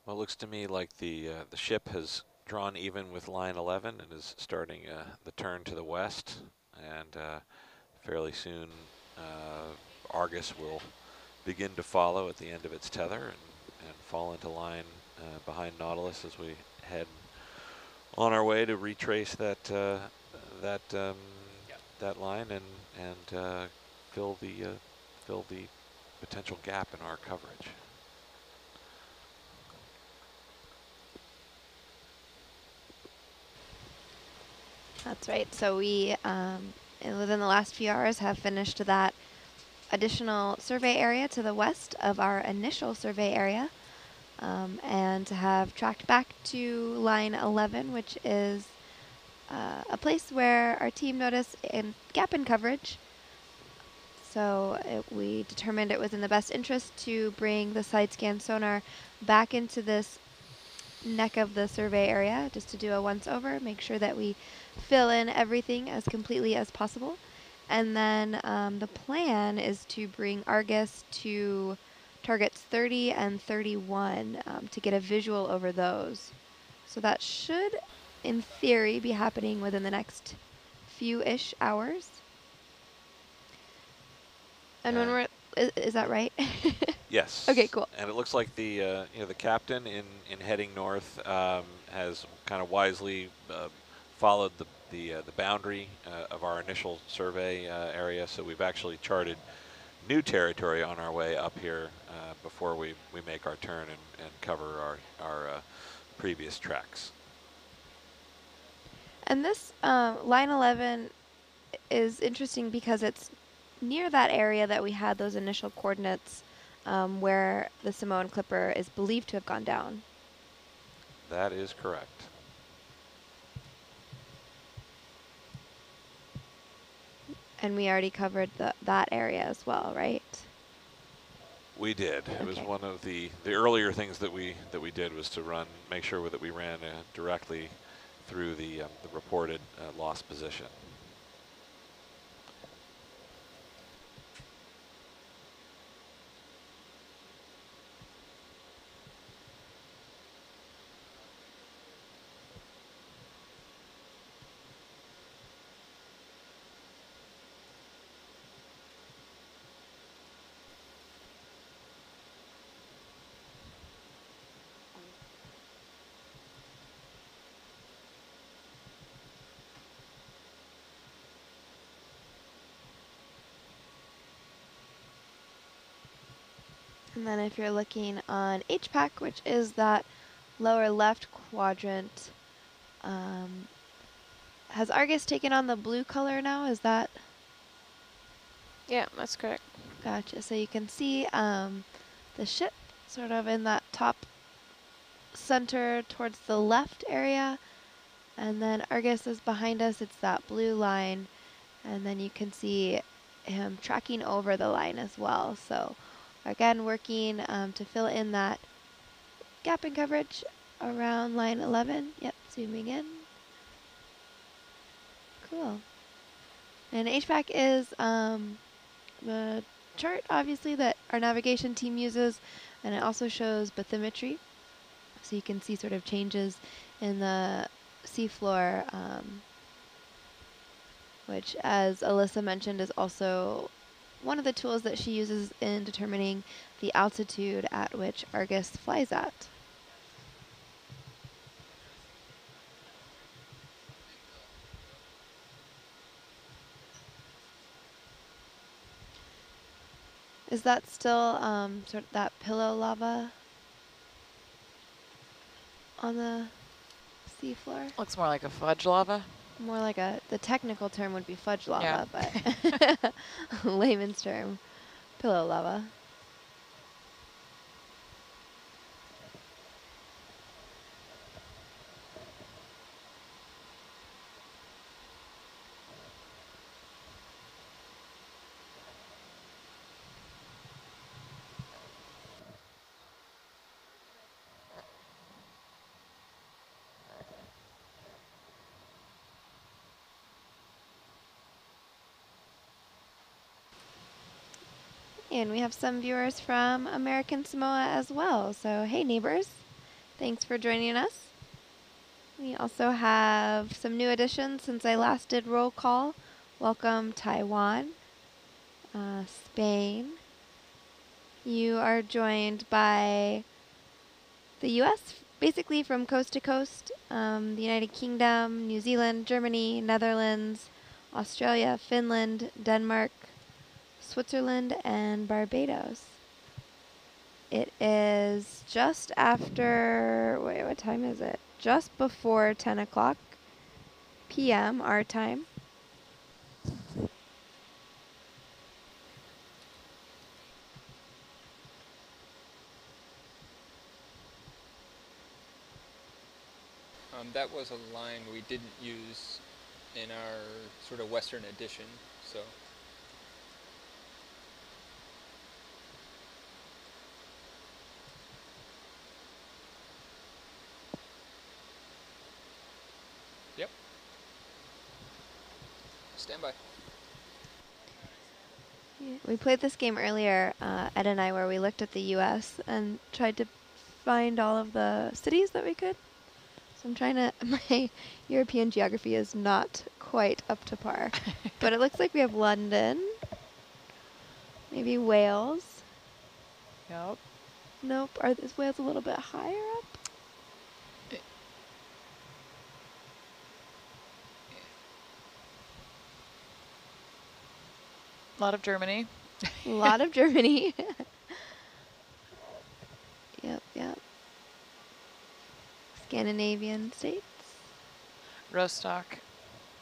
Well, it looks to me like the ship has drawn even with line 11 and is starting the turn to the west, and fairly soon Argus will begin to follow at the end of its tether and fall into line behind Nautilus as we head on our way to retrace that that line and fill the potential gap in our coverage. That's right. So we, within the last few hours, have finished that additional survey area to the west of our initial survey area, and have tracked back to line 11, which is a place where our team noticed a gap in coverage. So we determined it was in the best interest to bring the side scan sonar back into this neck of the survey area just to do a once over, make sure that we fill in everything as completely as possible. And then the plan is to bring Argus to targets 30 and 31 to get a visual over those. So that should, in theory, be happening within the next few-ish hours. And when we're, is that right? Yes. Okay, cool. And it looks like the the captain in heading north has kind of wisely followed the boundary of our initial survey area. So we've actually charted new territory on our way up here before we make our turn and cover our previous tracks. And this line 11 is interesting because it's near that area that we had those initial coordinates where the Samoan Clipper is believed to have gone down. That is correct. And we already covered that area as well, right? We did. Okay. It was one of the earlier things that we did was to make sure that we ran directly through the reported lost position. And then if you're looking on HPAC, which is that lower left quadrant, has Argus taken on the blue color now? Is that? Yeah, that's correct. Gotcha. So you can see the ship sort of in that top center towards the left area. And then Argus is behind us. It's that blue line. And then you can see him tracking over the line as well. So again, working to fill in that gap in coverage around line 11. Yep, zooming in. Cool. And HVAC is the chart, obviously, that our navigation team uses, and it also shows bathymetry. So you can see sort of changes in the seafloor, which, as Alyssa mentioned, is also one of the tools that she uses in determining the altitude at which Argus flies at. Is that still sort of that pillow lava on the seafloor? Looks more like a fudge lava. More like the technical term would be fudge lava, Yeah. but layman's term, pillow lava. And we have some viewers from American Samoa as well. So hey, neighbors. Thanks for joining us. We also have some new additions since I last did roll call. Welcome Taiwan, Spain. You are joined by the U.S., basically from coast to coast, the United Kingdom, New Zealand, Germany, Netherlands, Australia, Finland, Denmark, Switzerland, and Barbados. It is just after, wait, what time is it? Just before 10 o'clock p.m. our time. That was a line we didn't use in our sort of Western edition, so. Yep. Stand by. Yeah, we played this game earlier, Ed and I, where we looked at the U.S. and tried to find all of the cities that we could. So I'm trying to, my European geography is not quite up to par. But it looks like we have London, maybe Wales. Yep. Nope, is Wales a little bit higher up? A lot of Germany. A lot of Germany. Yep. Scandinavian states. Rostock,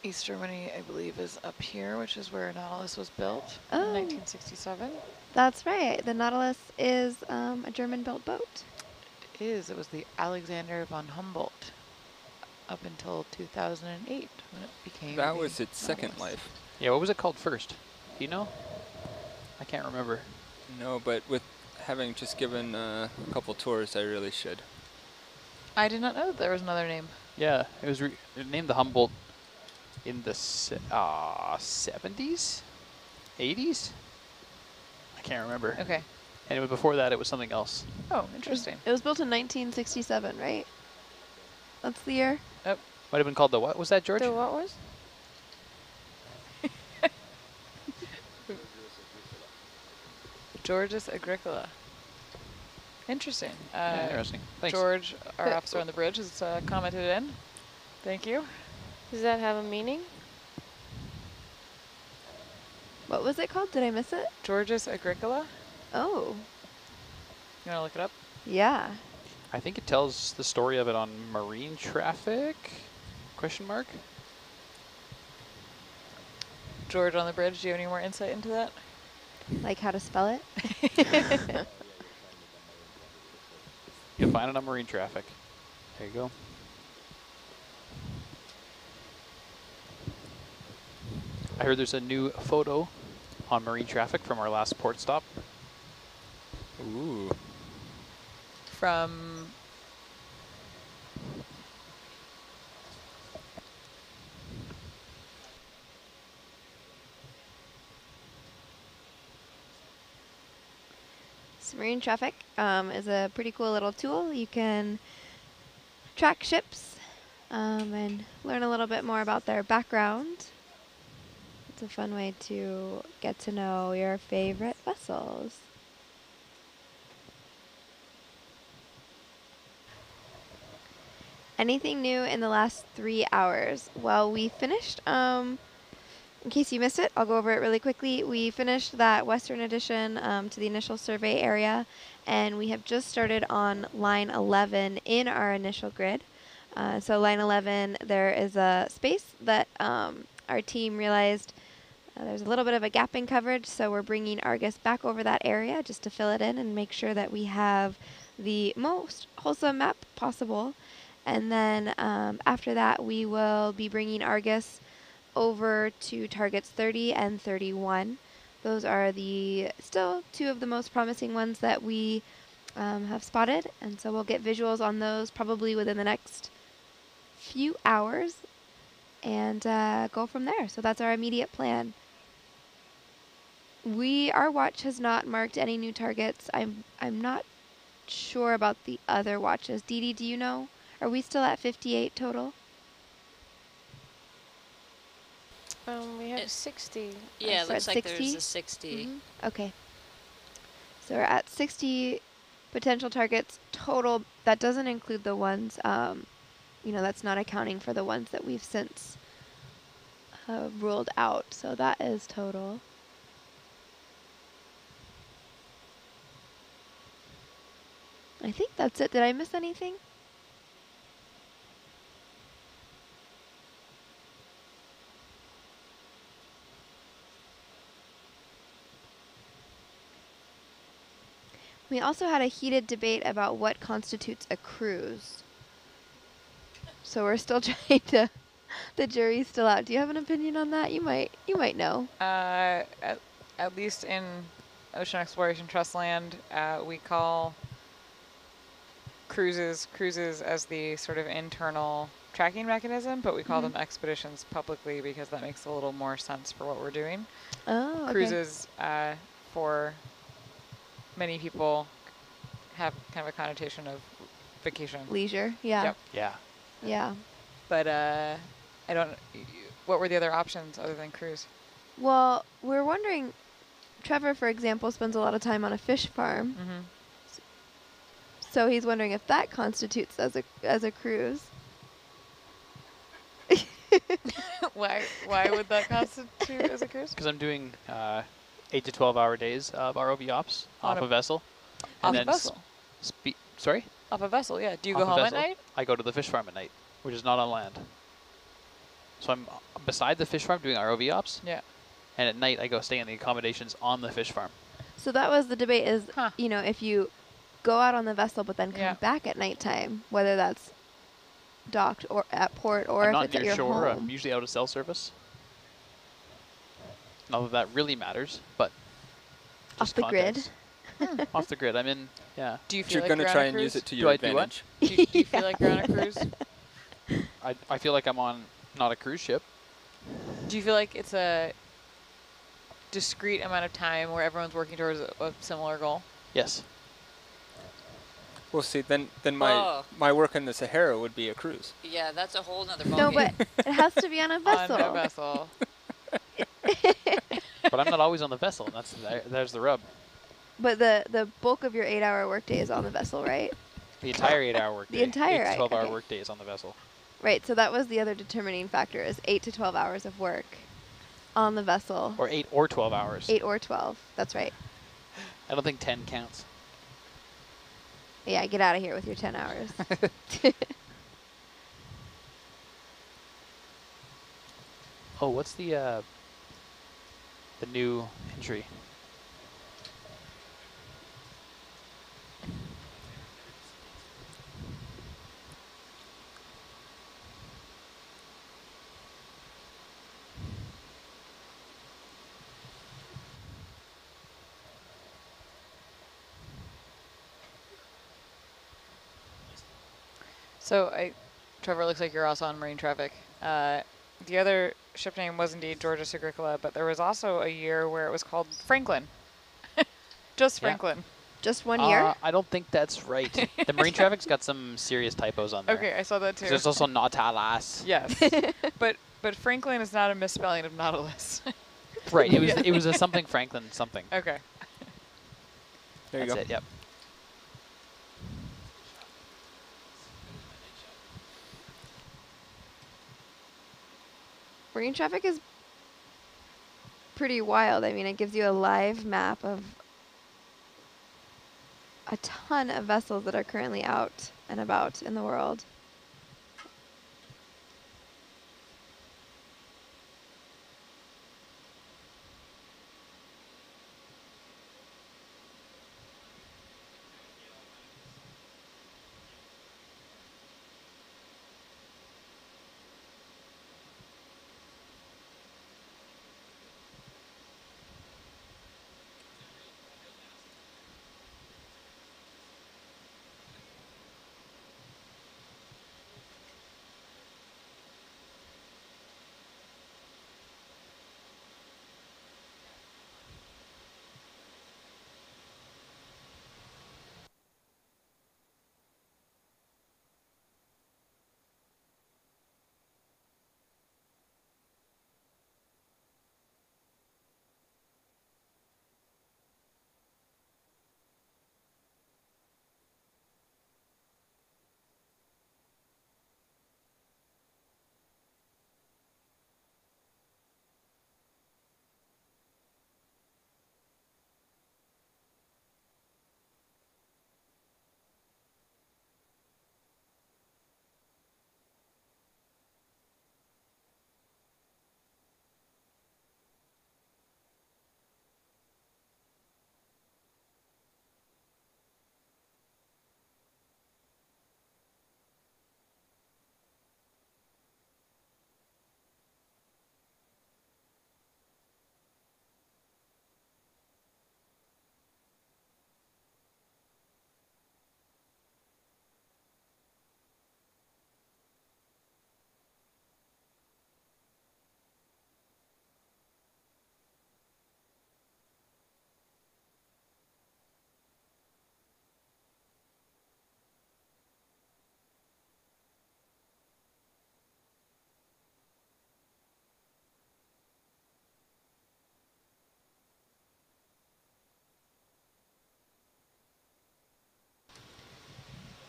East Germany, I believe, is up here, which is where Nautilus was built in Oh. 1967. That's right. The Nautilus is a German-built boat. It is. It was the Alexander von Humboldt up until 2008 when it became. That the was its second Nautilus. life. Yeah, what was it called first? Do you know? I can't remember. No, but with having just given a couple tours, I really should. I did not know that there was another name. Yeah, it was named the Humboldt in the 70s? 80s? I can't remember. Okay. And it was before that, it was something else. Oh, interesting. It was built in 1967, right? That's the year? Oh, Might have been called the what was that, George? the what was? Georges Agricola. Interesting. Yeah, interesting. Thanks. George, our officer on the bridge, has commented in. Thank you. Does that have a meaning? What was it called? Did I miss it? Georges Agricola. Oh, You want to look it up? yeah. I think it tells the story of it on marine traffic? Question mark? George on the bridge, do you have any more insight into that? Like how to spell it? You'll find it on marine traffic. There you go. I heard there's a new photo on marine traffic from our last port stop. Ooh. From Marine traffic is a pretty cool little tool. You can track ships and learn a little bit more about their background. It's a fun way to get to know your favorite vessels. Anything new in the last 3 hours? Well, we finished, in case you missed it, I'll go over it really quickly. We finished that western addition to the initial survey area, and we have just started on line 11 in our initial grid. So line 11, there is a space that our team realized there's a little bit of a gap in coverage, so we're bringing Argus back over that area just to fill it in and make sure that we have the most wholesome map possible. And then after that, we will be bringing Argus over to targets 30 and 31. Those are still two of the most promising ones that we have spotted. And so we'll get visuals on those probably within the next few hours and go from there. So that's our immediate plan. Our watch has not marked any new targets. I'm not sure about the other watches. Dee Dee, do you know? Are we still at 58 total? We have It- 60. Yeah, it We're looks at like there's 60? a 60. Okay. So we're at 60 potential targets total. That doesn't include the ones, you know, that's not accounting for the ones that we've since ruled out. So that is total. I think that's it. Did I miss anything? We also had a heated debate about what constitutes a cruise. So we're still trying to, the jury's still out. Do you have an opinion on that? You might know. At least in Ocean Exploration Trust land, we call cruises as the sort of internal tracking mechanism, but we call them expeditions publicly because that makes a little more sense for what we're doing. Oh, okay. Cruises, for many people, have kind of a connotation of vacation. Leisure, yeah. Yep. Yeah. Yeah. But I don't. What were the other options other than cruise? Well, we're wondering, Trevor, for example, spends a lot of time on a fish farm. So he's wondering if that constitutes as a cruise. Why would that constitute as a cruise? Because I'm doing 8 to 12 hour days of ROV ops On off a- a vessel. Off And a then vessel? Sorry? Off a vessel, yeah. Do you Off go a home at vessel. night? I go to the fish farm at night, which is not on land. So I'm beside the fish farm doing ROV ops, Yeah. and at night I go stay in the accommodations on the fish farm. So that was the debate is, Huh. you know, if you go out on the vessel but then come Yeah. back at nighttime, whether that's docked or at port or I'm if not it's at near your shore. home. I'm usually out of cell service. Not that that really matters, but Off just the grid. context. Off the grid. I'm in, yeah. Do you But feel you're like going to you're on try a and use cruise? it to Do your I do what? advantage. Do you feel like you're on a cruise? I feel like I'm on not a cruise ship. Do you feel like it's a discrete amount of time where everyone's working towards a similar goal? Yes. Well, see, then Oh. my work in the Sahara would be a cruise. Yeah, that's a whole nother No, ballgame. but it has to be on a vessel. On a vessel. But I'm not always on the vessel. There's the rub. But the bulk of your 8-hour workday is on the vessel, right? The entire 8-hour workday. The entire 8 to 12 hour okay. workday is on the vessel. Right, so that was the other determining factor is 8 to 12 hours of work on the vessel. Or 8 or 12 hours. 8 or 12, that's right. I don't think 10 counts. Yeah, get out of here with your 10 hours. Oh, what's the new entry? So, Trevor, looks like you're also on marine traffic. The other ship name was indeed Georgia Agricola, but there was also a year where it was called Franklin. Just Yeah. Franklin. Just 1 year? I don't think that's right. The marine traffic's got some serious typos on there. Okay, I saw that too. There's also Nautilus. Yes. but Franklin is not a misspelling of Nautilus. Right. It was a something Franklin something. Okay. There you That's go. it. Yep. Marine traffic is pretty wild. I mean, it gives you a live map of a ton of vessels that are currently out and about in the world.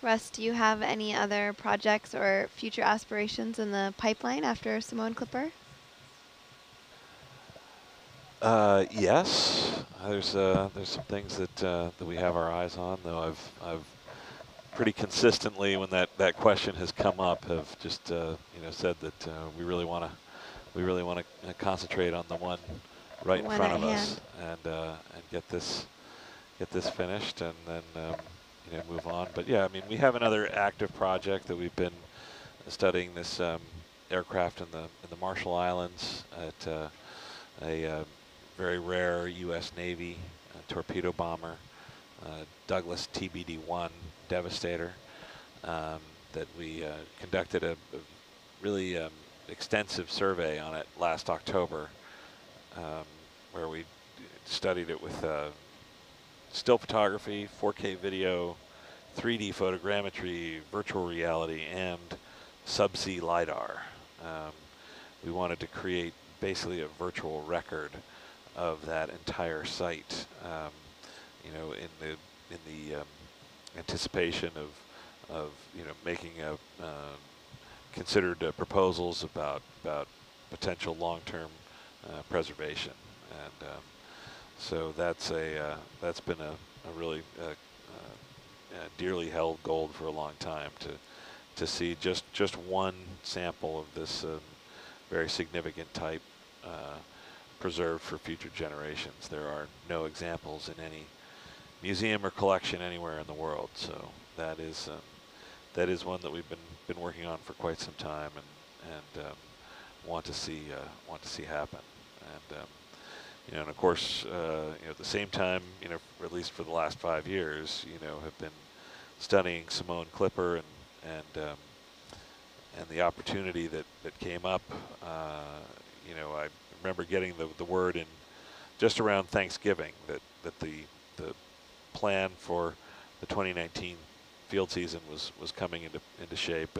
Russ, do you have any other projects or future aspirations in the pipeline after Samoan Clipper? Yes, there's some things that we have our eyes on. Though I've pretty consistently, when that question has come up, have just said that we really want to concentrate on the one right in One front at of hand. us and get this finished, and then move on. But yeah, I mean, we have another active project that we've been studying, this aircraft in the Marshall Islands at a very rare U.S. Navy torpedo bomber, Douglas TBD-1 Devastator, that we conducted a really extensive survey on it last October, where we studied it with still photography, 4K video, 3D photogrammetry, virtual reality, and subsea LiDAR. We wanted to create basically a virtual record of that entire site, in the anticipation of making considered proposals about potential long-term preservation, and so that's been a really dearly held goal for a long time, to see just one sample of this very significant type preserved for future generations. There are no examples in any museum or collection anywhere in the world, so that is one that we've been working on for quite some time, and want to see happen. And and of course, at the same time, at least for the last 5 years, have been studying Samoan Clipper and the opportunity that came up. I remember getting the word in just around Thanksgiving that the plan for the 2019 field season was coming into shape,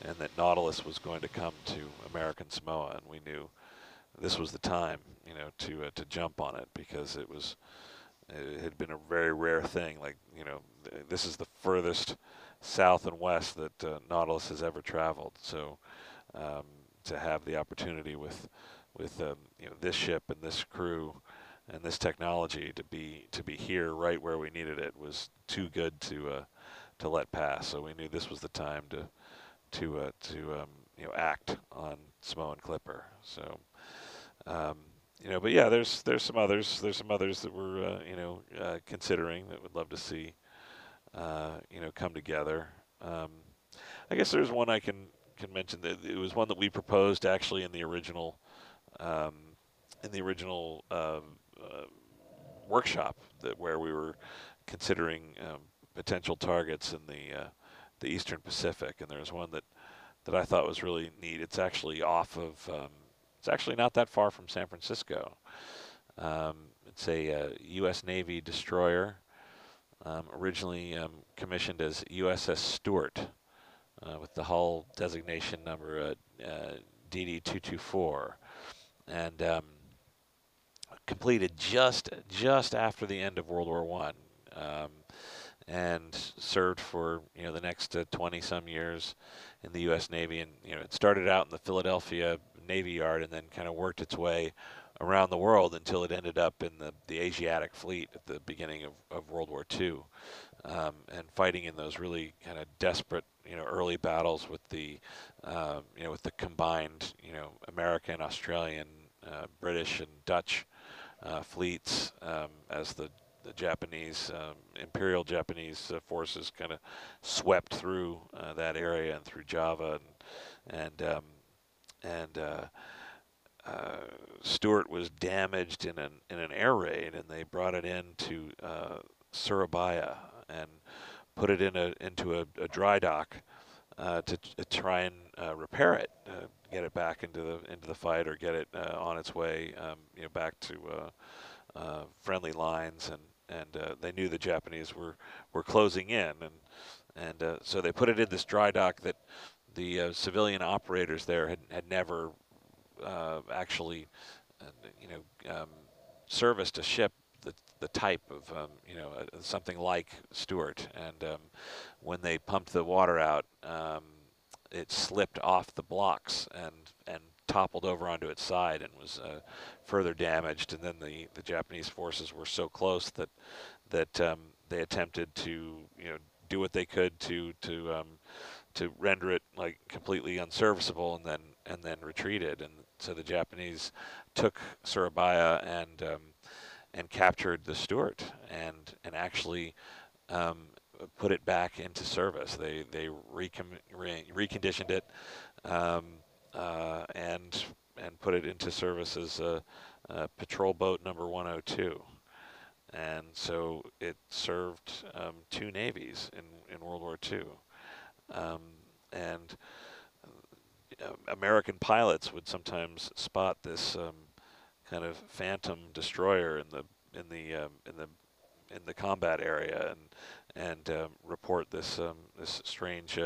and that Nautilus was going to come to American Samoa, and we knew this was the time, to jump on it, because it had been a very rare thing. Like, this is the furthest south and west that Nautilus has ever traveled. So to have the opportunity with this ship and this crew and this technology to be here right where we needed it was too good to let pass. So we knew this was the time to act on Samoan Clipper. So but yeah, there's some others that we're considering that would love to see come together. I guess there's one I can mention that it was one that we proposed actually in the original workshop, where we were considering potential targets in the Eastern Pacific, and there's one that I thought was really neat. It's actually off of it's actually not that far from San Francisco. It's a U.S. Navy destroyer, originally commissioned as USS Stewart, with the hull designation number DD-224, and completed just after the end of World War I, and served for the next 20-some years in the U.S. Navy. And it started out in the Philadelphia Navy Yard, and then kind of worked its way around the world until it ended up in the Asiatic Fleet at the beginning of World War II, and fighting in those really kind of desperate early battles with the with the combined American, Australian, British, and Dutch fleets, as the Japanese Imperial Japanese forces kind of swept through that area and through Java, and Stewart was damaged in an air raid, and they brought it into Surabaya and put it into a dry dock to try and repair it, get it back into the fight, or get it on its way back to friendly lines, and they knew the Japanese were closing in, and so they put it in this dry dock that the civilian operators there had never actually serviced a ship the type of something like Stuart, and when they pumped the water out, it slipped off the blocks and toppled over onto its side and was further damaged. And then the Japanese forces were so close that they attempted to do what they could to render it like completely unserviceable, and then retreated. And so the Japanese took Surabaya and captured the Stuart and actually put it back into service. They reconditioned it and put it into service as a patrol boat number 102. And so it served 2 navies in World War II. And American pilots would sometimes spot this kind of phantom destroyer in the combat area and report this strange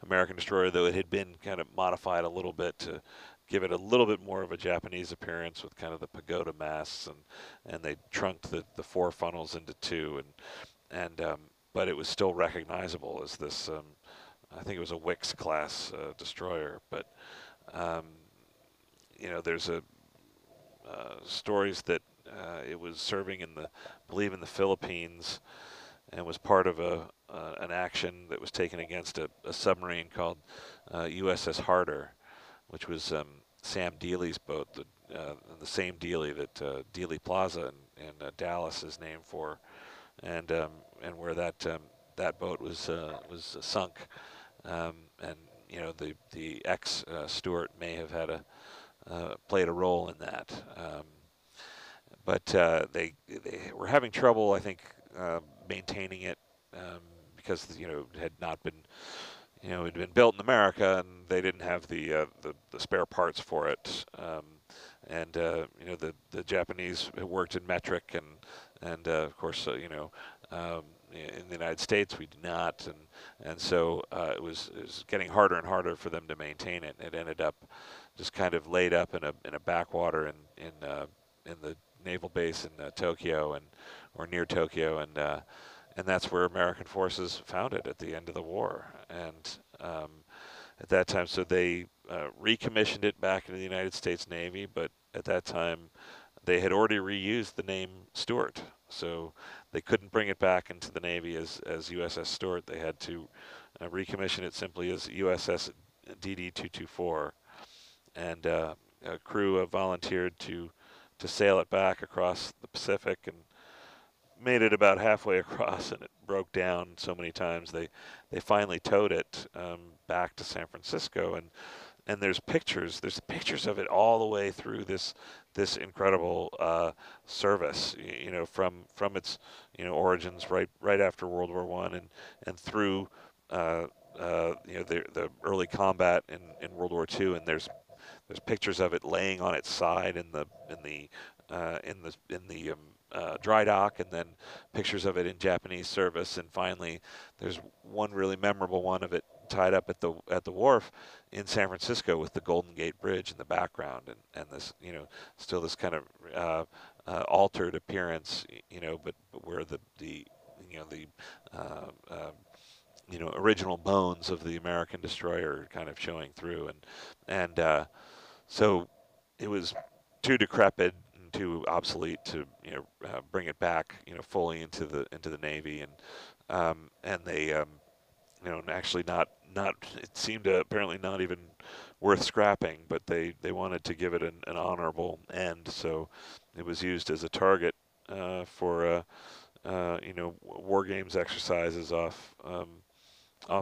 American destroyer, though it had been kind of modified a little bit to give it a little bit more of a Japanese appearance with kind of the pagoda masts, and they trunked the 4 funnels into 2, but it was still recognizable as this. I think it was a Wicks class destroyer, but there's stories that it was serving I believe in the Philippines, and was part of an action that was taken against a submarine called USS Harder, which was Sam Dealey's boat, the same Dealey that Dealey Plaza in Dallas is named for, and where that boat was sunk. And the ex Stuart may have had played a role in that, but they were having trouble, I think, maintaining it because it had not been it had been built in America, and they didn't have the spare parts for it. The Japanese worked in metric, and of course in the United States we do not, and so it was getting harder and harder for them to maintain it. It ended up just kind of laid up in a backwater in the naval base in Tokyo or near Tokyo, and that's where American forces found it at the end of the war. And at that time, so they recommissioned it back into the United States Navy, but at that time they had already reused the name Stuart, so they couldn't bring it back into the Navy as USS Stuart. They had to recommission it simply as USS DD-224, and a crew volunteered to sail it back across the Pacific, and made it about halfway across, and it broke down so many times they finally towed it back to San Francisco, and there's pictures of it all the way through this incredible service, from its origins right after World War I, and through the early combat in World War II, and there's pictures of it laying on its side in the dry dock, and then pictures of it in Japanese service, and finally there's one really memorable one of it tied up at the wharf in San Francisco with the Golden Gate Bridge in the background, and this still this kind of altered appearance, but where the original bones of the American destroyer kind of showing through, and so it was too decrepit and too obsolete to bring it back fully into the Navy, and they actually not it seemed to apparently not even worth scrapping, but they wanted to give it an honorable end, so it was used as a target for war games exercises off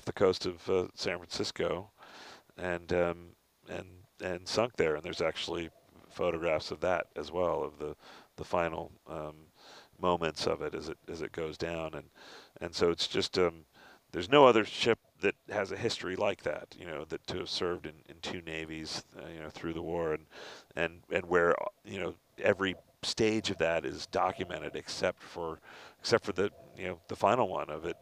the coast of San Francisco, and sunk there. And there's actually photographs of that as well, of the final moments of it as it goes down, and so it's just there's no other ship that has a history like that, that to have served in 2 navies, through the war, and where every stage of that is documented except for the the final one of it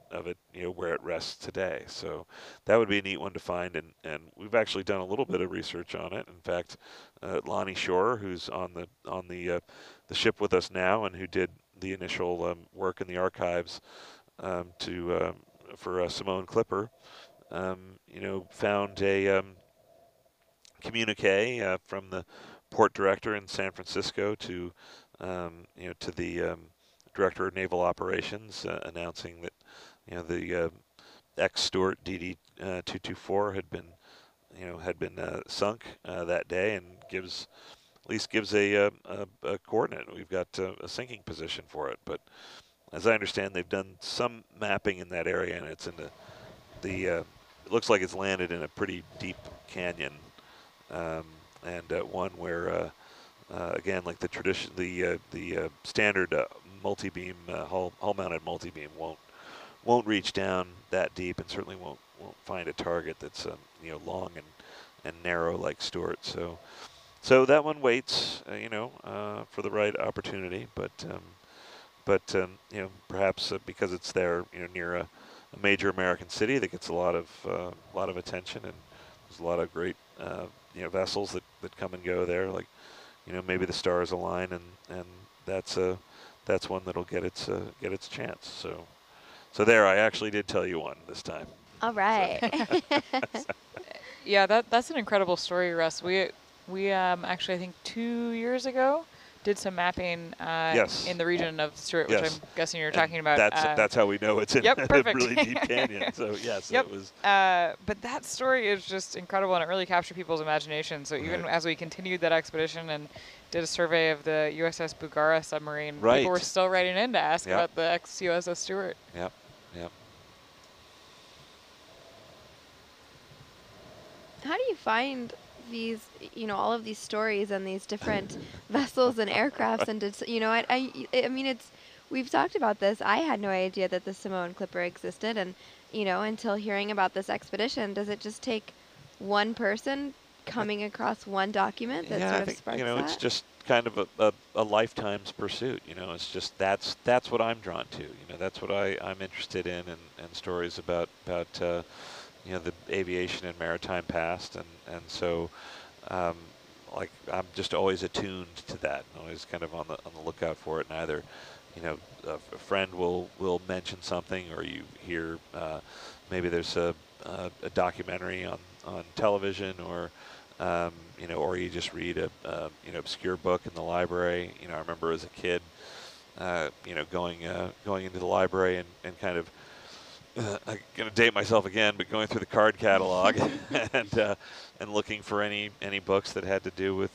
where it rests today. So that would be a neat one to find, and we've actually done a little bit of research on it. In fact, Lonnie Shore, who's on the ship with us now, and who did the initial work in the archives for Simone Clipper, found a communique from the port director in San Francisco to to the director of naval operations, announcing that the ex-Stuart DD-224 had been sunk that day, and at least gives a coordinate. We've got a sinking position for it, but as I understand, they've done some mapping in that area, and it's in the it looks like it's landed in a pretty deep canyon, and one where again, like the standard multi-beam hull-mounted multi-beam won't reach down that deep, and certainly won't find a target that's long and narrow like Stuart. So that one waits, for the right opportunity, but perhaps because it's there, near a major American city that gets a lot of attention, and there's a lot of great vessels that come and go there. Like, maybe the stars align, and that's one that'll get its chance. So there, I actually did tell you one this time. All right. Yeah, that's an incredible story, Russ. We actually, I think 2 years ago, did some mapping Yes. in the region of Stuart, which Yes. I'm guessing you're And talking about. That's how we know it's in Yep, a perfect. really deep canyon. So yes, Yep. it was. But that story is just incredible, and it really captured people's imagination. So even Right. as we continued that expedition and did a survey of the USS Bugara submarine, Right. people were still writing in to ask Yep. about the ex-USS Stuart. Yep. How do you find these, all of these stories and these different vessels and aircrafts and, I mean, we've talked about this. I had no idea that the Simone Clipper existed, and, until hearing about this expedition, does it just take one person coming across one document that Yeah, sort I of think sparks it's that? just kind of a lifetime's pursuit. It's just that's what I'm drawn to. That's what I'm interested in, and stories about the aviation and maritime past, and so like I'm just always attuned to that, and always kind of on the lookout for it. And either a friend will mention something, or you hear maybe there's a documentary on television, or or you just read a obscure book in the library. I remember as a kid, going into the library and kind of I'm gonna date myself again, but going through the card catalog and looking for any books that had to do with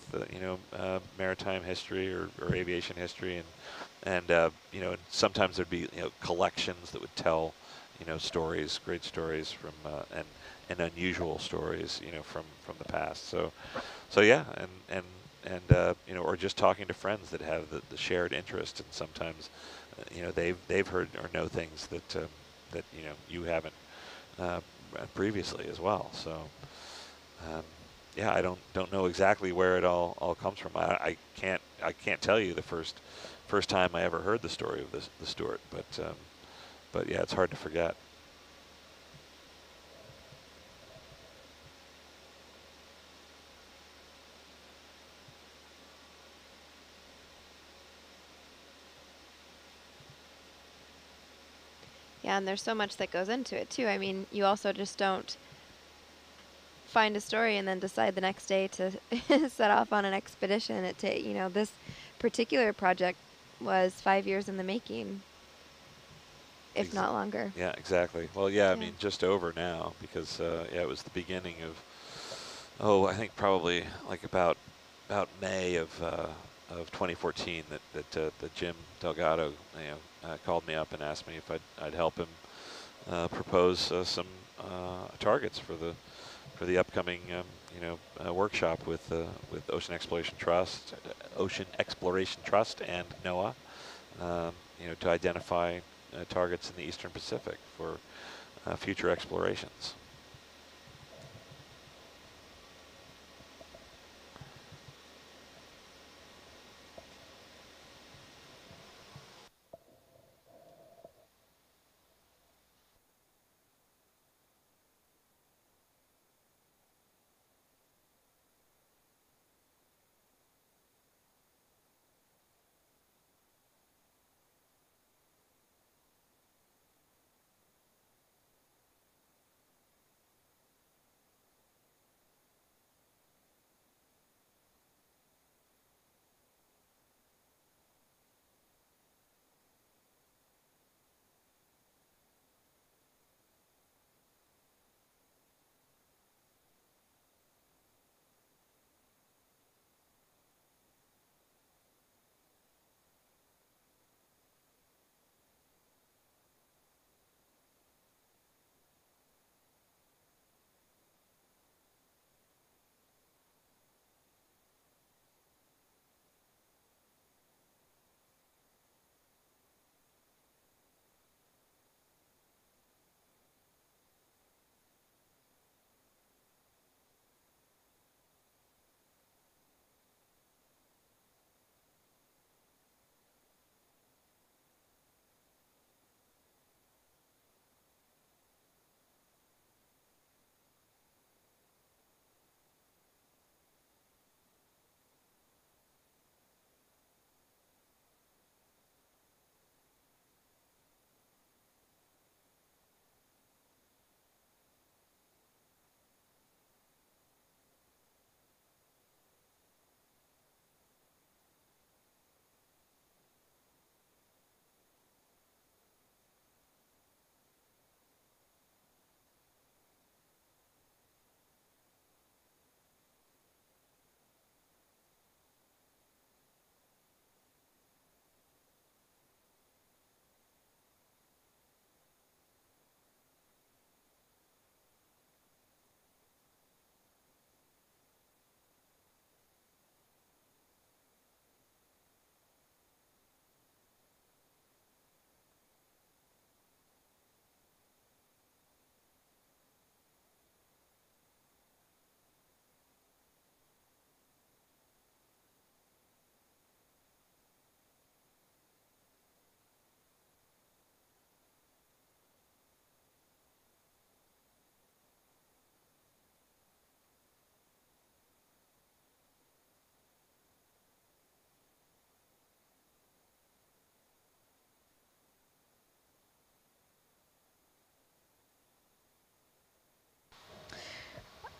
maritime history or aviation history, and sometimes there'd be collections that would tell stories, great stories from and unusual stories from the past. So yeah, and or just talking to friends that have the shared interest, and sometimes they've heard or know things that you haven't previously as well. So yeah, I don't know exactly where it all comes from. I can't tell you the first time I ever heard the story of the Stuart, but yeah, it's hard to forget. Yeah, and there's so much that goes into it too. I mean, you also just don't find a story and then decide the next day to set off on an expedition. This particular project was 5 years in the making, if not longer. Yeah, exactly. Well, yeah, I mean, just over now, because yeah, it was the beginning of, I think probably like about May of 2014 that Jim Delgado called me up and asked me if I'd help him propose some targets for the upcoming workshop with Ocean Exploration Trust, and NOAA, to identify targets in the Eastern Pacific for future explorations.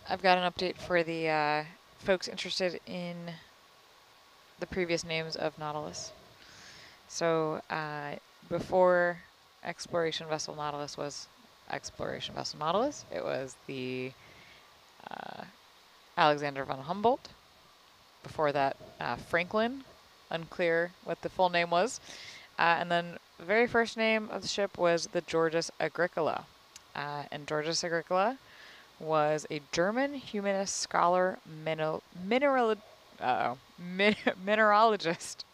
I've got an update for the folks interested in the previous names of Nautilus. So before Exploration Vessel Nautilus was Exploration Vessel Nautilus, it was the Alexander von Humboldt. Before that, Franklin. Unclear what the full name was. And then the very first name of the ship was the Georges Agricola. And Georges Agricola was a German humanist, scholar, mineralogist,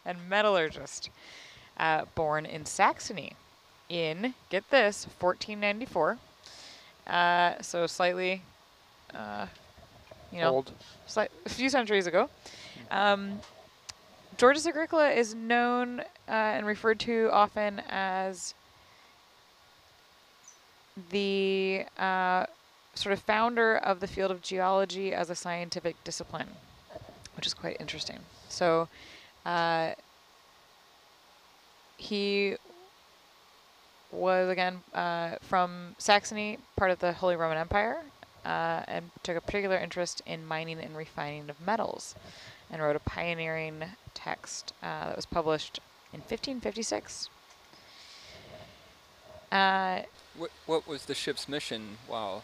and metallurgist, born in Saxony in, get this, 1494. So slightly, Old. a few centuries ago. Georges Agricola is known and referred to often as the sort of founder of the field of geology as a scientific discipline, which is quite interesting. So he was, again, from Saxony, part of the Holy Roman Empire, and took a particular interest in mining and refining of metals, and wrote a pioneering text that was published in 1556. What was the ship's mission while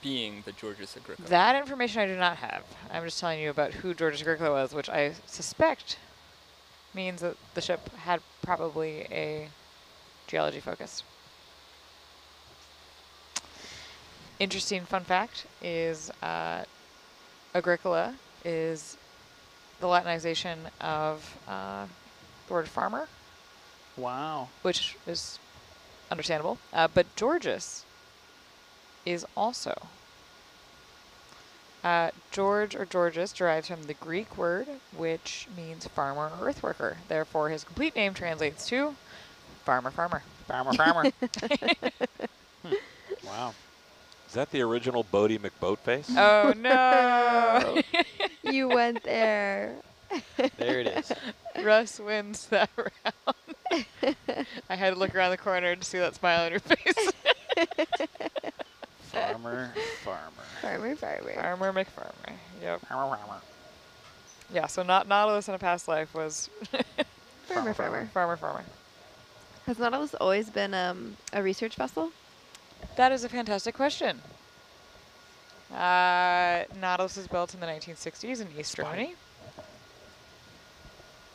being the Georges Agricola? That information I do not have. I'm just telling you about who Georges Agricola was, which I suspect means that the ship had probably a geology focus. Interesting fun fact is Agricola is the Latinization of the word farmer, Wow. which is understandable. But Georges is also. George or Georges derives from the Greek word, which means farmer or earthworker. Therefore, his complete name translates to farmer, farmer. Farmer, farmer. Wow. Is that the original Bodie McBoatface? Oh, no. You went there. There it is. Russ wins that round. I had to look around the corner to see that smile on your face. Farmer, farmer. Farmer, farmer. Farmer McFarmer. Yep. Farmer, farmer. Yeah, so Nautilus in a past life was Farmer, farmer. farmer, farmer. Has Nautilus always been a research vessel? That is a fantastic question. Nautilus was built in the 1960s in East Germany.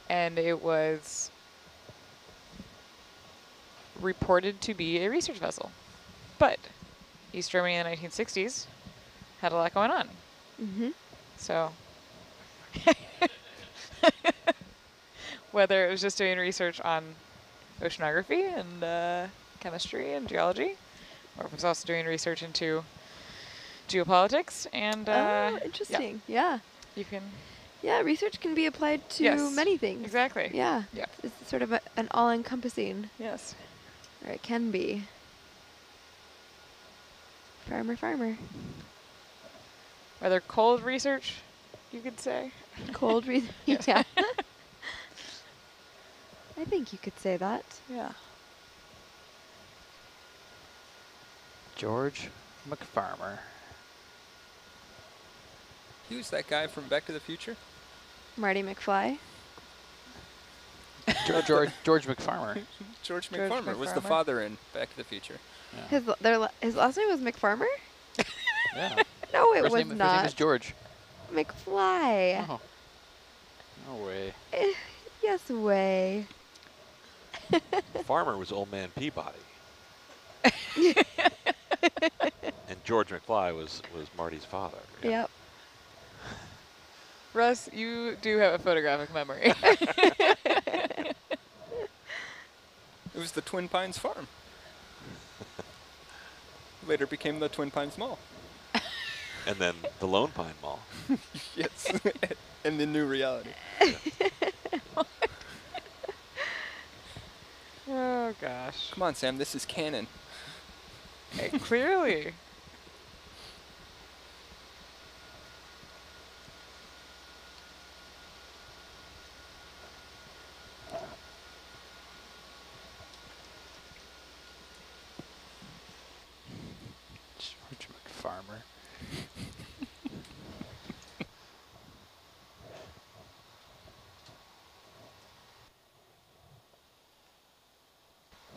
And it was reported to be a research vessel. But East Germany in the 1960s had a lot going on. Mm-hmm. So whether it was just doing research on oceanography and chemistry and geology, or if it was also doing research into geopolitics and Oh, interesting. Yeah. you can Yeah, research can be applied to Yes, many things. exactly. Yeah. Yeah. It's sort of an all-encompassing, Yes. or it can be. Farmer, farmer. Rather cold research, you could say. Cold research. Yes. Yeah. I think you could say that. Yeah. George McFarmer. He was that guy from Back to the Future? Marty McFly. George McFarmer. George George McFarmer was the McFarmer. father in Back to the Future. Yeah. His last name was McFarmer? Yeah. No, it First was name, First not. name is George. McFly. Oh. No way. Yes way. Farmer was Old Man Peabody. And George McFly was Marty's father. Yeah. Yep. Russ, you do have a photographic memory. It was the Twin Pines Farm. Later became the Twin Pines Mall. And then the Lone Pine Mall. Yes. And the new reality. Oh, gosh. Come on, Sam, this is canon. Clearly. George McFarmer.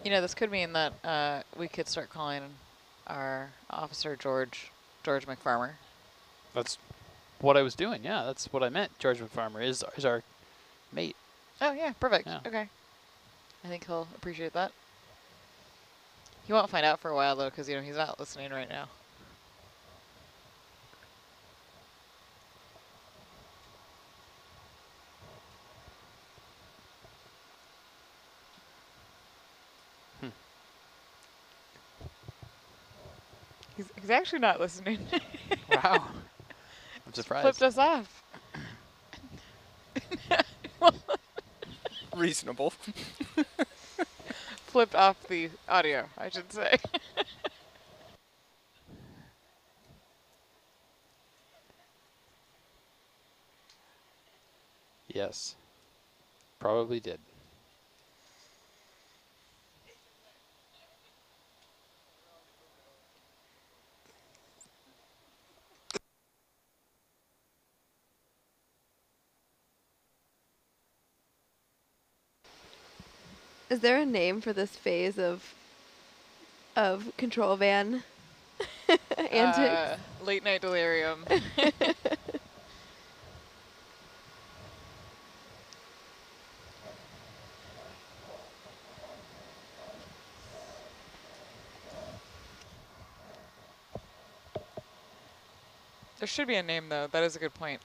You know, this could mean that we could start calling our officer George McFarmer. That's what I was doing. Yeah, that's what I meant. George McFarmer is our mate. Oh yeah, perfect. Yeah. Okay. I think he'll appreciate that. He won't find out for a while though, because he's not listening right now. He's actually not listening. Wow. I'm surprised. Flipped us off. Reasonable. Flipped off the audio, I should say. Yes. Probably did. Is there a name for this phase of control van antics? Late night delirium. There should be a name though. That is a good point.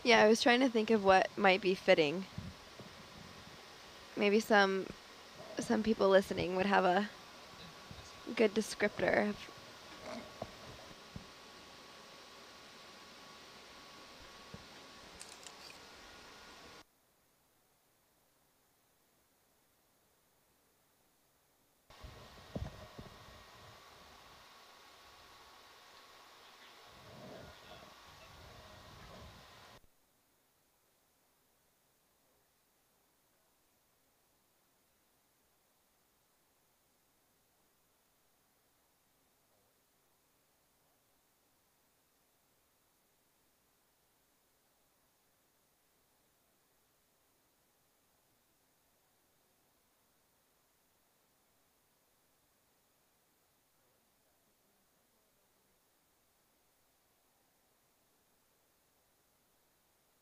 Yeah, I was trying to think of what might be fitting. Maybe some people listening would have a good descriptor.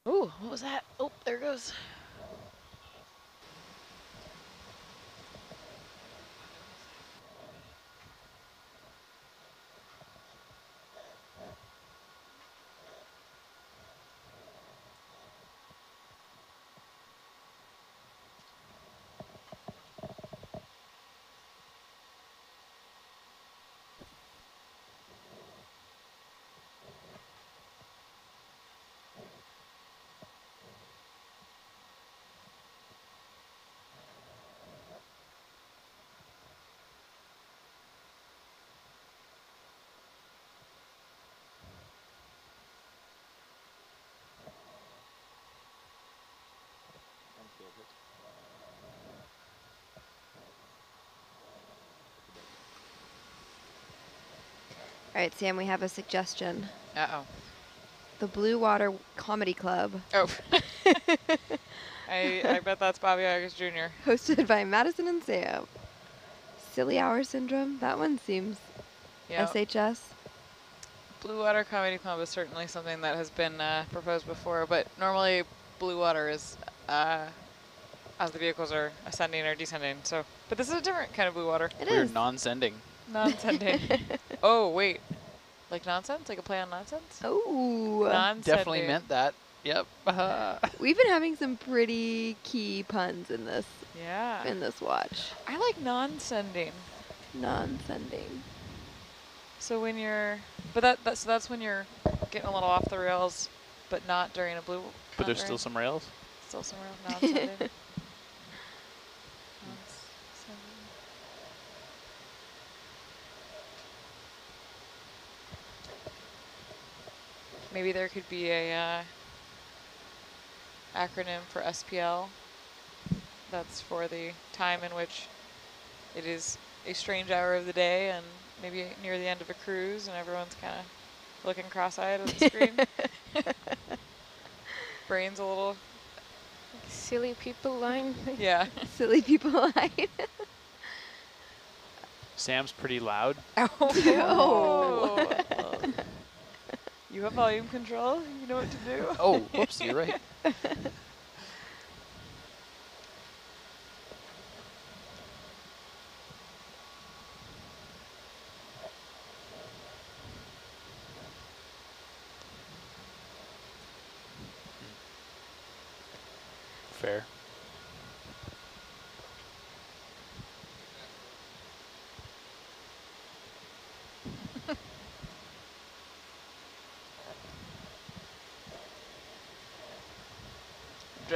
Ooh, what was that? Oh, there it goes. All right, Sam, we have a suggestion. Uh-oh. The Blue Water Comedy Club, Oh. I bet that's Bobby August Jr. hosted by Madison and Sam. Silly Hour Syndrome, that one seems Yeah. SHS. Blue Water Comedy Club is certainly something that has been proposed before, but normally blue water is as the vehicles are ascending or descending. So, but this is a different kind of blue water. It We're is. non-sending. Non-sending. Oh, wait. Like nonsense? Like a play on nonsense? Oh, Non-sending. Definitely meant that. Yep. we've been having some pretty key puns in this Yeah. watch. I like non-sending. Non-sending. So when you're, but that's when you're getting a little off the rails, but not during a blue. But there's still some rails. Still some rails. Non-sending. Non-sending. Maybe there could be a acronym for SPL. That's for the time in which it is a strange hour of the day and maybe near the end of a cruise and everyone's kind of looking cross-eyed at the screen. Brain's a little... Silly people line. Yeah. Silly people line. Sam's pretty loud. Oh. You have volume control. You know what to do. Oh, whoops, you're right. Fair.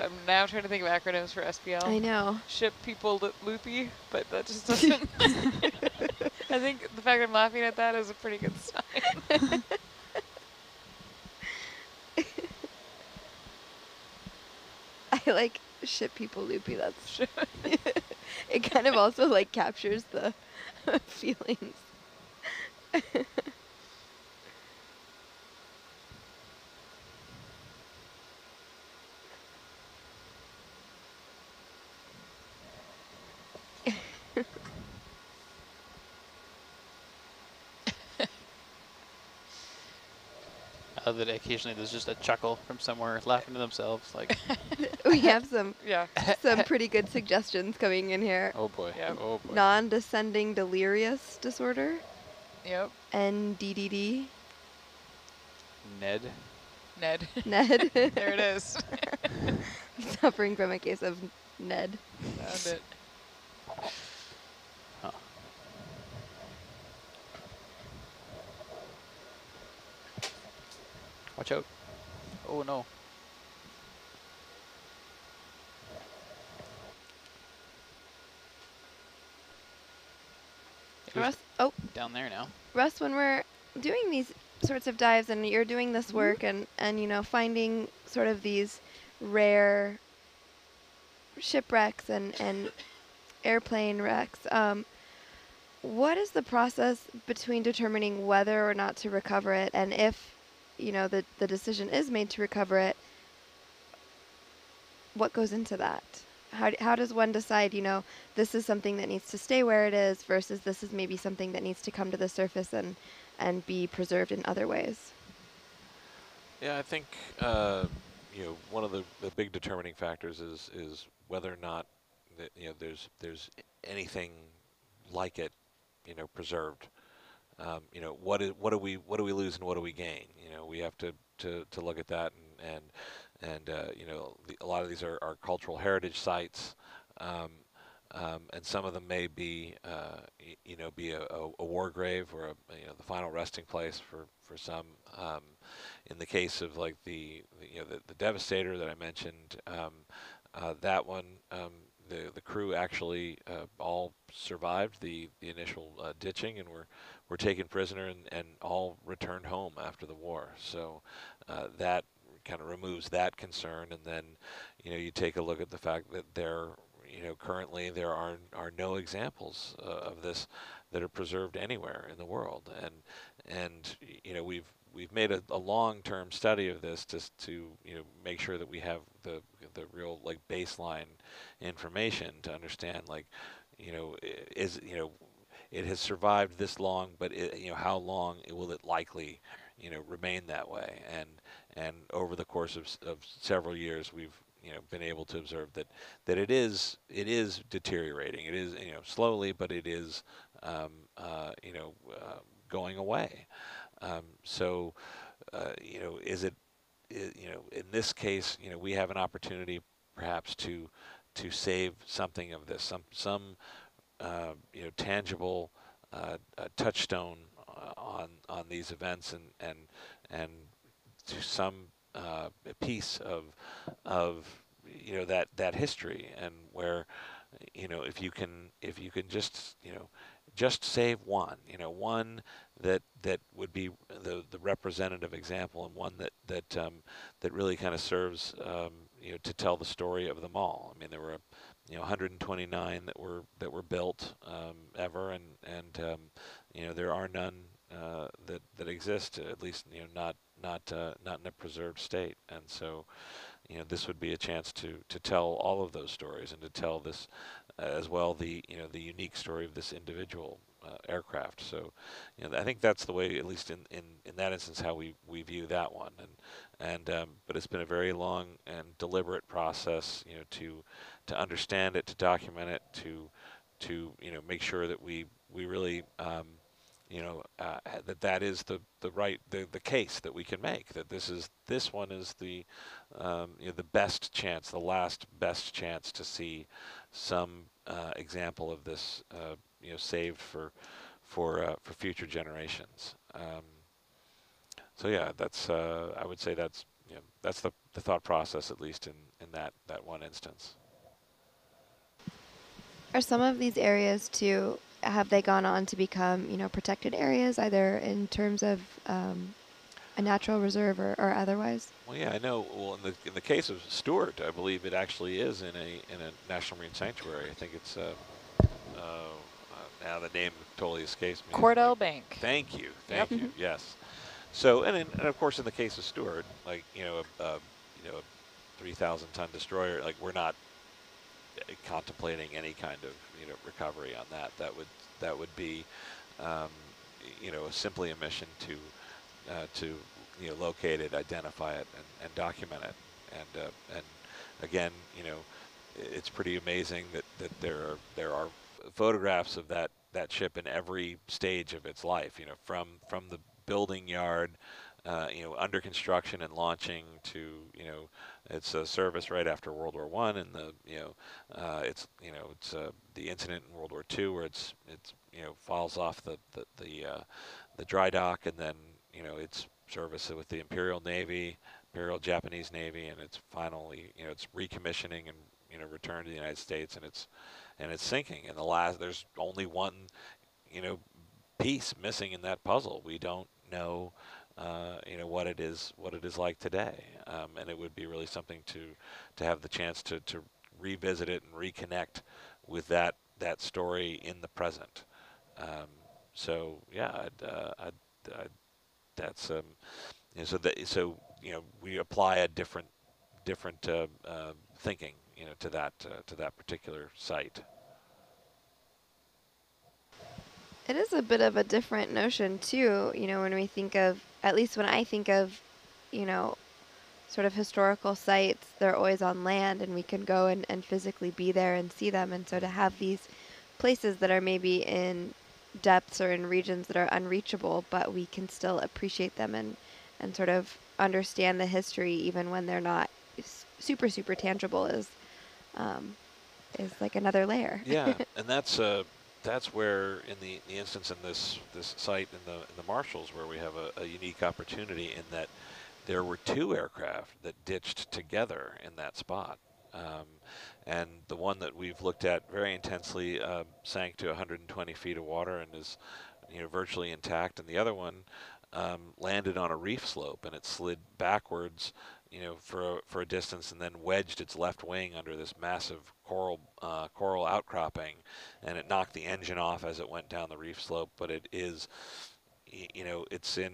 I'm now trying to think of acronyms for SPL. I know. Ship people loopy, but that just doesn't. I think the fact I'm laughing at that is a pretty good sign. I like ship people loopy. That's it. Kind of also like captures the feelings. I love that occasionally there's just a chuckle from somewhere, laughing to themselves, like, We have some Yeah. pretty good suggestions coming in here. oh boy, Yeah. oh boy. Non-descending delirious disorder, Yep. NDDD. Ned. Ned. Ned. There it is. Suffering from a case of Ned. Found it. Huh. Watch out. Oh no. Russ, oh, Down there now. Russ, when we're doing these sorts of dives and you're doing this work and you know, finding sort of these rare shipwrecks and airplane wrecks, what is the process between determining whether or not to recover it, and if, you know, the decision is made to recover it, what goes into that? How does one decide, you know, this is something that needs to stay where it is versus this is maybe something that needs to come to the surface and be preserved in other ways? Yeah, I think you know, one of the big determining factors is whether or not that, you know, there's anything like it, you know, preserved. You know, what do we lose and what do we gain? You know, we have to look at that and you know, a lot of these are cultural heritage sites, and some of them may be you know, be a war grave or you know, the final resting place for some. In the case of like the you know, the Devastator that I mentioned, that one, the crew actually all survived the initial ditching and were taken prisoner and all returned home after the war. So that kind of removes that concern. And then, you know, you take a look at the fact that you know, currently there are no examples of this that are preserved anywhere in the world. And you know, we've made a long-term study of this just to, you know, make sure that we have the real like baseline information to understand, like, you know, you know, it has survived this long, but you know, how long will it likely, you know, remain that way? And over the course of several years, we've, you know, been able to observe that it is deteriorating. It is, you know, slowly, but it is you know, going away. So you know, you know, in this case, you know, we have an opportunity perhaps to save something of this, some you know, tangible touchstone on these events and to some piece of you know, that history, and where, you know, if you can just, you know, just save one, you know, one that would be the representative example, and one that really kind of serves, you know, to tell the story of them all. I mean, there were, you know, 129 that were built ever, and you know, there are none that exist, at least, you know, not in a preserved state. And so, you know, this would be a chance to tell all of those stories and to tell this as well, the, you know, the unique story of this individual aircraft. So, I think that's the way, at least in that instance, how we view that one. But it's been a very long and deliberate process, to understand it, to document it, to make sure that we really that is the case that we can make, that this one is the the best chance, the last best chance to see some example of this saved for future generations. So yeah, that's I would say that's that's the thought process, at least in that one instance. Are some of these areas too, have they gone on to become, protected areas, either in terms of a natural reserve or otherwise? Well, yeah, I know. Well, in the case of Stewart, I believe it actually is in a national marine sanctuary. I think it's now the name totally escapes me. Cordell Bank. Thank you, Yep. thank you. Yes. So, and of course, in the case of Stewart, like a 3,000-ton destroyer, like we're not contemplating any kind of recovery on that. That would be simply a mission to locate it, identify it, and document it. And again, it's pretty amazing that there are photographs of that ship in every stage of its life. From the building yard, under construction and launching, to its service right after World War I, and it's the incident in World War II where it's falls off the dry dock, and then its service with the Imperial Navy, Imperial Japanese Navy, and it's finally it's recommissioning and returned to the United States, and it's sinking. And there's only one piece missing in that puzzle. We don't know what it is like today, and it would be really something to have the chance to revisit it and reconnect with that story in the present. So yeah, that's so we apply a different thinking to that particular site. It is a bit of a different notion too, when we think of, at least when I think of, sort of historical sites, they're always on land and we can go and physically be there and see them. And so to have these places that are maybe in depths or in regions that are unreachable, but we can still appreciate them and sort of understand the history even when they're not super, super tangible is like another layer. Yeah, and that's where, in the instance in this site in the Marshalls, where we have a unique opportunity in that there were two aircraft that ditched together in that spot. And the one that we've looked at very intensely sank to 120 feet of water and is virtually intact, and the other one landed on a reef slope, and it slid backwards for a distance, and then wedged its left wing under this massive coral outcropping, and it knocked the engine off as it went down the reef slope. But it is, it's in,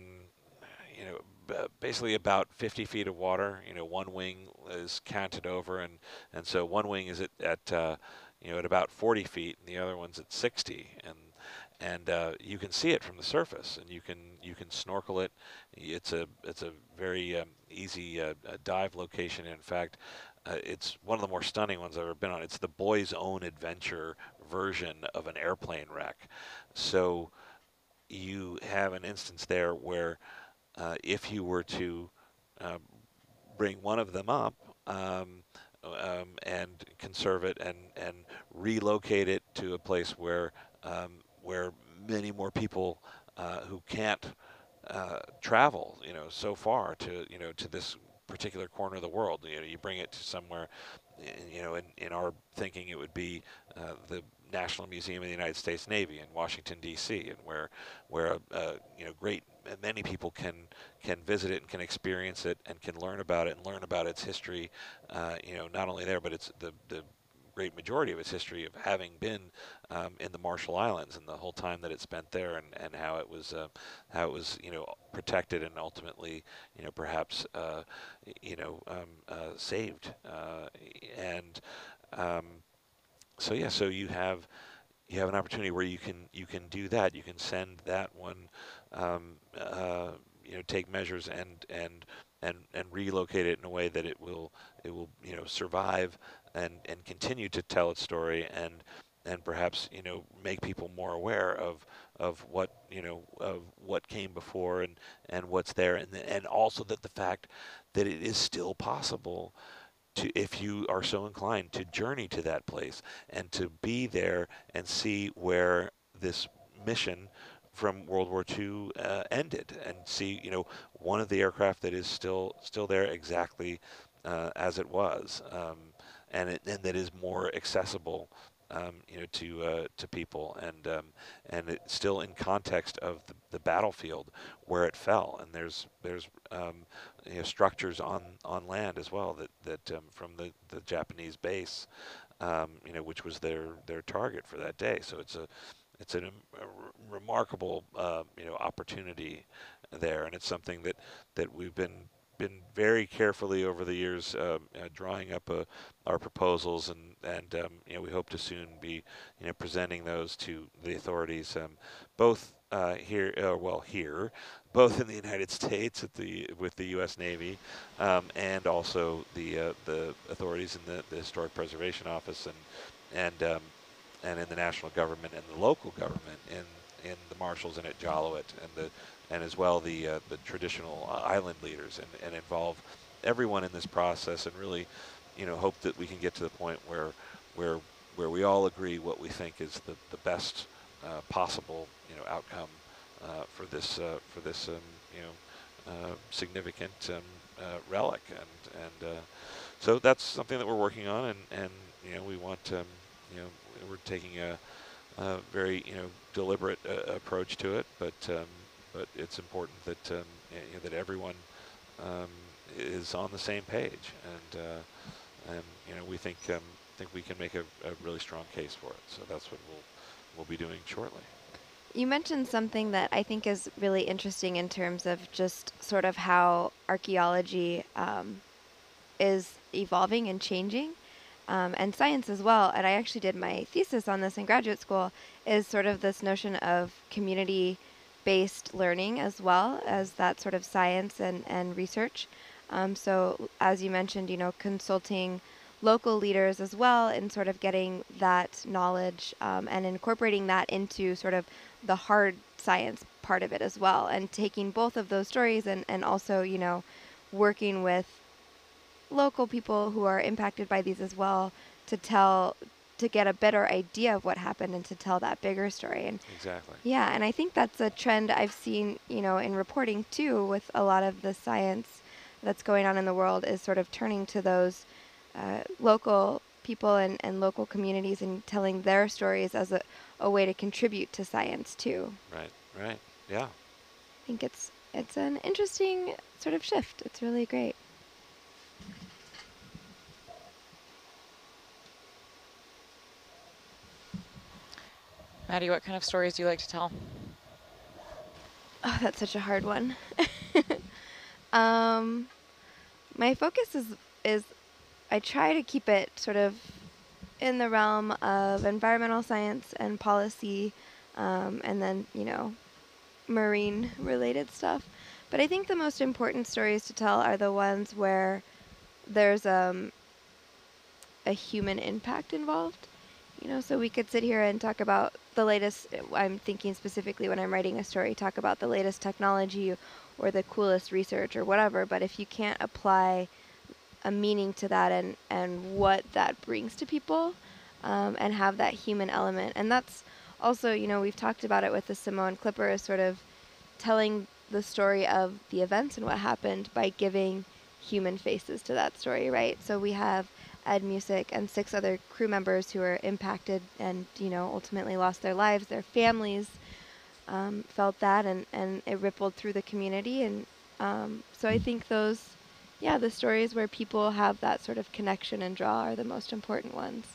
basically about 50 feet of water. One wing is canted over, and so one wing is at about 40 feet, and the other one's at 60, and you can see it from the surface, and you can snorkel it. It's a very easy dive location. In fact, it's one of the more stunning ones I've ever been on. It's the boys' own adventure version of an airplane wreck. So you have an instance there where if you were to bring one of them up and conserve it and relocate it to a place where many more people who can't travel, so far to this particular corner of the world. You bring it to somewhere, in our thinking, it would be the National Museum of the United States Navy in Washington, D.C., and where many people can visit it and can experience it and can learn about it and learn about its history. Not only there, but it's the great majority of its history of having been in the Marshall Islands, and the whole time that it spent there, and how it was protected and ultimately perhaps saved. So you have you have an opportunity where you can do that. You can send that one, take measures and relocate it in a way that it will survive and continue to tell its story and perhaps make people more aware of what of what came before and what's there, and also that the fact that it is still possible to, if you are so inclined, to journey to that place and to be there and see where this mission from World War II ended, and see one of the aircraft that is still there exactly as it was, and that is more accessible to people, and it's still in context of the battlefield where it fell, and there's structures on land as well that from the Japanese base, which was their target for that day. So it's a remarkable opportunity there, and it's something that we've been very carefully over the years drawing up our proposals, and we hope to soon be presenting those to the authorities, both here both in the United States with the U.S. Navy, and also the authorities in the Historic Preservation Office and in the national government and the local government in the Marshalls and at Jalowit, and as well the traditional island leaders, and involve everyone in this process, and really hope that we can get to the point where we all agree what we think is the best possible outcome for this significant relic, and so that's something that we're working on, and we want we're taking a very deliberate approach to it, but it's important that that everyone is on the same page, and we think we can make a really strong case for it. So that's what we'll be doing shortly. You mentioned something that I think is really interesting in terms of just sort of how archaeology is evolving and changing, and science as well. And I actually did my thesis on this in graduate school, is sort of this notion of community-based learning as well as that sort of science and research. So as you mentioned, consulting local leaders as well, and sort of getting that knowledge and incorporating that into sort of the hard science part of it as well, and taking both of those stories and also working with local people who are impacted by these as well to get a better idea of what happened and to tell that bigger story. And exactly. Yeah, and I think that's a trend I've seen in reporting too, with a lot of the science that's going on in the world, is sort of turning to those local people and local communities and telling their stories as a way to contribute to science too. Right, yeah. I think it's an interesting sort of shift. It's really great. Maddie, what kind of stories do you like to tell? Oh, that's such a hard one. My focus is I try to keep it sort of in the realm of environmental science and policy, and then, marine related stuff. But I think the most important stories to tell are the ones where there's a human impact involved. So we could sit here and talk about the latest, I'm thinking specifically when I'm writing a story, talk about the latest technology or the coolest research or whatever, but if you can't apply a meaning to that and what that brings to people, and have that human element. And that's also, we've talked about it with the Samoan Clipper, as sort of telling the story of the events and what happened by giving human faces to that story, right? So we have Ed Music and 6 other crew members who were impacted and, ultimately lost their lives. Their families felt that, and it rippled through the community. And so I think those, the stories where people have that sort of connection and draw are the most important ones.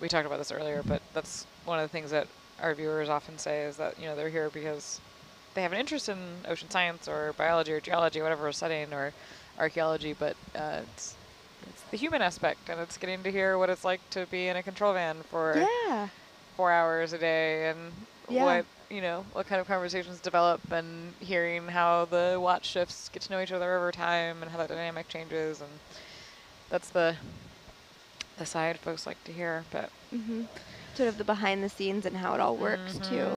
We talked about this earlier, but that's one of the things that our viewers often say, is that they're here because they have an interest in ocean science or biology or geology or whatever we're studying, or archaeology, but it's the human aspect, and it's getting to hear what it's like to be in a control van for Yeah. 4 hours a day, and Yeah. what, you know, what kind of conversations develop, and hearing how the watch shifts get to know each other over time and how that dynamic changes, and that's the side folks like to hear. But Sort of the behind the scenes and how it all works too.